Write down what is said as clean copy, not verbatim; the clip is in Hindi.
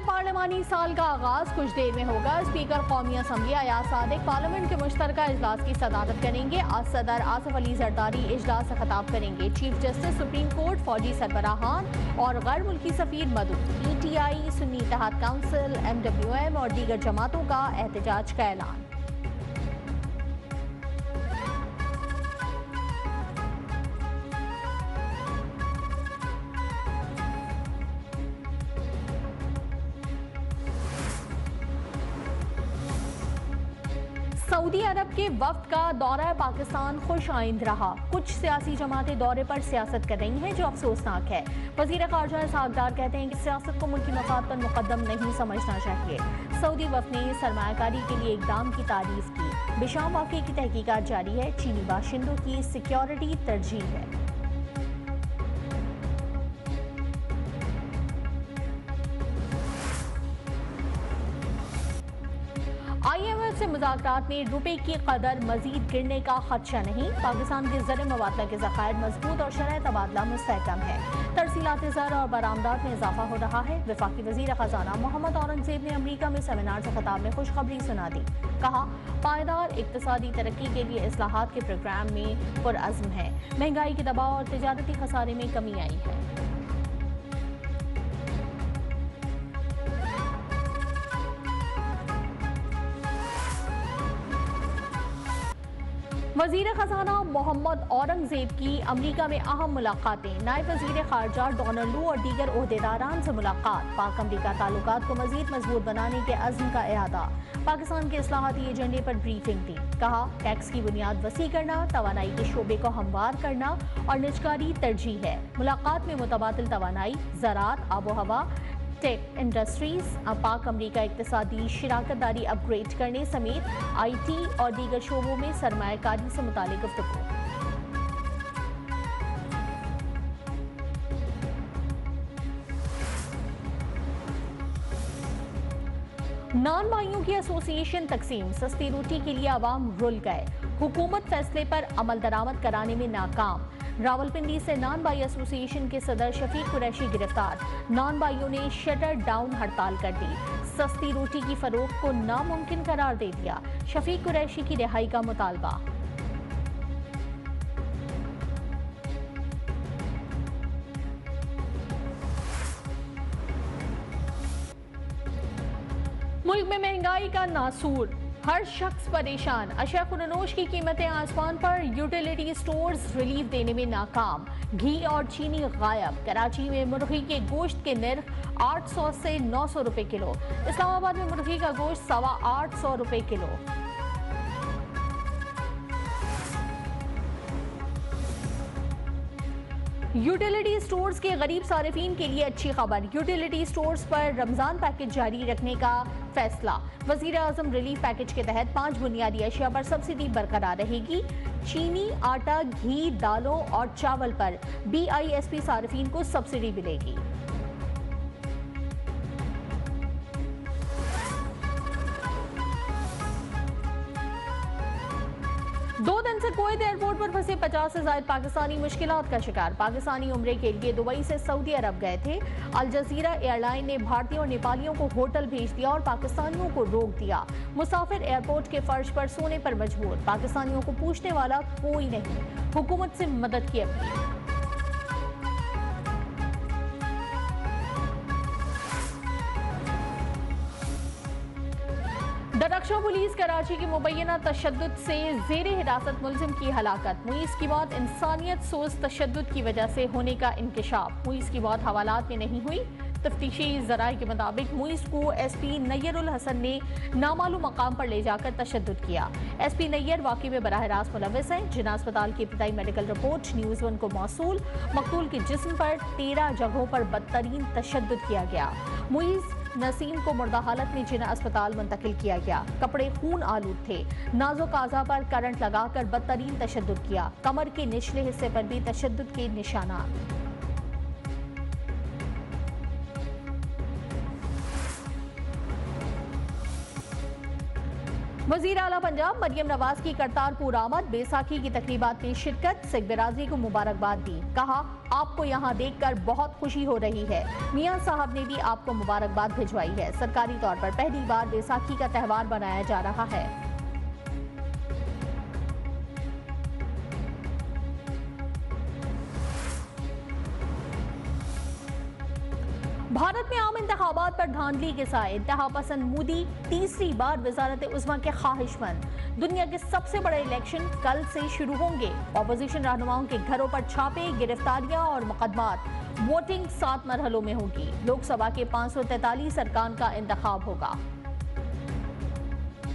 पार्लिमानी साल का आगाज कुछ देर में होगा। स्पीकर कौमी असम्बली अयाज सादिक पार्लियामेंट के मुश्तरका इजलास की सदारत करेंगे। सदर आसिफ अली जरदारी इजलास से खिताब करेंगे। चीफ जस्टिस सुप्रीम कोर्ट, फौजी सरबराहान और गैर मुल्की सफीर मदू, PTI, सुन्नी इत्तेहाद काउंसिल, MWM और दीगर जमातों का एहतजाज का ऐलान। सऊदी अरब के वफ्द का दौरा पाकिस्तान खुश आइंद रहा। कुछ सियासी जमातें दौरे पर सियासत कर रही हैं, जो अफसोसनाक है। वज़ीर ख़ारजा इसहाक़ डार कहते हैं कि सियासत को मुल्की मफाद पर मुक़द्दम नहीं समझना चाहिए। सऊदी वफ्द ने सरमायाकारी के लिए इक़दाम की तारीफ़ की। बिशाम वाक़े की तहकीकात जारी है। चीनी बाशिंदों की सिक्योरिटी तरजीह है। IMF से मुज़ाकरात में रुपए की कदर मजीद गिरने का खदशा नहीं। पाकिस्तान के ज़र मुबादला के ज़खायर मजबूत और शरह तबादला मुस्तहकम है। तरसीलात ज़र और बरामदात में इजाफा हो रहा है। वफाकी वज़ीर ख़जाना मोहम्मद औरंगज़ेब ने अमरीका में सेमिनार से खिताब में खुशखबरी सुना दी। कहा, पायदार इक़्तिसादी तरक्की के लिए इस्लाहात के प्रोग्राम में पुरअज़्म है। महंगाई के दबाव और तिजारती खसारे में कमी आई है। वज़ीर ख़जाना मोहम्मद औरंगज़ेब की अमरीका में अहम मुलाकातें। नायब वज़ीर ख़ारजा डोनाल्ड लू और दीगर ओहदेदारान से मुलाकात। पाक अमरीका ताल्लुकात को मज़ीद मजबूत बनाने के अज़्म का इरादा। पाकिस्तान के इस्लाहाती एजेंडे पर ब्रीफिंग दी। कहा, टैक्स की बुनियाद वसी करना, तवानाई के शोबे को हमवार करना और निजकारी तरजीह है। मुलाकात में मुतबादिल तवानाई, ज़राअत, आबो हवा, टेक इंडस्ट्रीज, पाक अमरीका इक़्तिसादी शराकत दारी अपग्रेड करने समेत IT और दीगर शोबों में सरमायाकारी से मुताल्लिक़ गुफ्तगू। नान भाइयों की एसोसिएशन तकसीम। सस्ती रोटी के लिए आवाम रुल गए। हुकूमत फैसले पर अमल दरामद कराने में नाकाम। रावलपिंडी से नान भाई एसोसिएशन के सदर शफीक कुरैशी गिरफ्तार। नान भाइयों ने शटर डाउन हड़ताल कर दी। सस्ती रोटी की फरोख्त को नामुमकिन करार दे दिया। शफीक कुरैशी की रिहाई का मुतालबा। मुल्क में महंगाई का नासूर, हर शख्स परेशान। अशिया खुननोश की कीमतें आसमान पर। यूटिलिटी स्टोर्स रिलीफ देने में नाकाम। घी और चीनी गायब। कराची में मुर्गी के गोश्त के निर्ख 800 से 900 रुपए किलो। इस्लामाबाद में मुर्गी का गोश्त 850 रुपए किलो। यूटिलिटी स्टोर्स के गरीब सारिफीन के लिए अच्छी खबर। यूटिलिटी स्टोर्स पर रमजान पैकेज जारी रखने का फैसला। वजीर आजम रिलीफ पैकेज के तहत 5 बुनियादी अशिया पर सब्सिडी बरकरार रहेगी। चीनी, आटा, घी, दालों और चावल पर BISP सारिफीन को सब्सिडी मिलेगी। दो दिन से कुवैत एयरपोर्ट पर फंसे 50 से ज्यादा पाकिस्तानी मुश्किलात का शिकार। पाकिस्तानी उम्रे के लिए दुबई से सऊदी अरब गए थे। अल जजीरा एयरलाइन ने भारतीयों और नेपालियों को होटल भेज दिया और पाकिस्तानियों को रोक दिया। मुसाफिर एयरपोर्ट के फर्श पर सोने पर मजबूर। पाकिस्तानियों को पूछने वाला कोई नहीं। हुकूमत से मदद की अपील। दरख्शां पुलिस कराची की मुबैना तशद्दुद से जेर हिरासत मुलजिम की हलाकत। मुईस की मौत इंसानियत सोज तशद्दुद की वजह से होने का इंकशाफ। मुईस की मौत हवालात में नहीं हुई। तफ्तीशी ज़राए के मुताबिक मुईस को SP नैयरुल हसन ने नामालूम मकाम पर ले जाकर तशद्दुद किया। SP नैयर वाक़े में बराह रास्त मुलव्वस हैं। जिना अस्पताल की इब्तदाई मेडिकल रिपोर्ट न्यूज़ 1 को मौसूल। मकतूल के जिस्म पर 13 जगहों पर बदतरीन तशद्दुद किया गया। मुईस नसीम को मुर्दा हालत में जिना अस्पताल मुंतकिल किया गया। कपड़े खून आलूद थे। नाजुक आज़ा पर करंट लगाकर बदतरीन तशद्दुद किया। कमर के निचले हिस्से पर भी तशद्दुद के निशानात। वजीर आला पंजाब मरियम नवाज की करतारपुर आमद, बैसाखी की तकरीबात में शिरकत, सिख बिरादरी को मुबारकबाद दी। कहा, आपको यहाँ देखकर बहुत खुशी हो रही है। मियां साहब ने भी आपको मुबारकबाद भिजवाई है। सरकारी तौर पर पहली बार बैसाखी का त्यौहार मनाया जा रहा है। भारत में आम इंतखाबात पर धांधली के साए इंतहा पसंद मोदी तीसरी बार वजारत उज़्मा के ख्वाहिशमंद। दुनिया के सबसे बड़े इलेक्शन कल से शुरू होंगे। ऑपोजिशन रहनुमाओं के घरों पर छापे, गिरफ्तारियां और मुकदमात। वोटिंग 7 मरहलों में होगी। लोकसभा के 543 अरकान का इंतखाब होगा।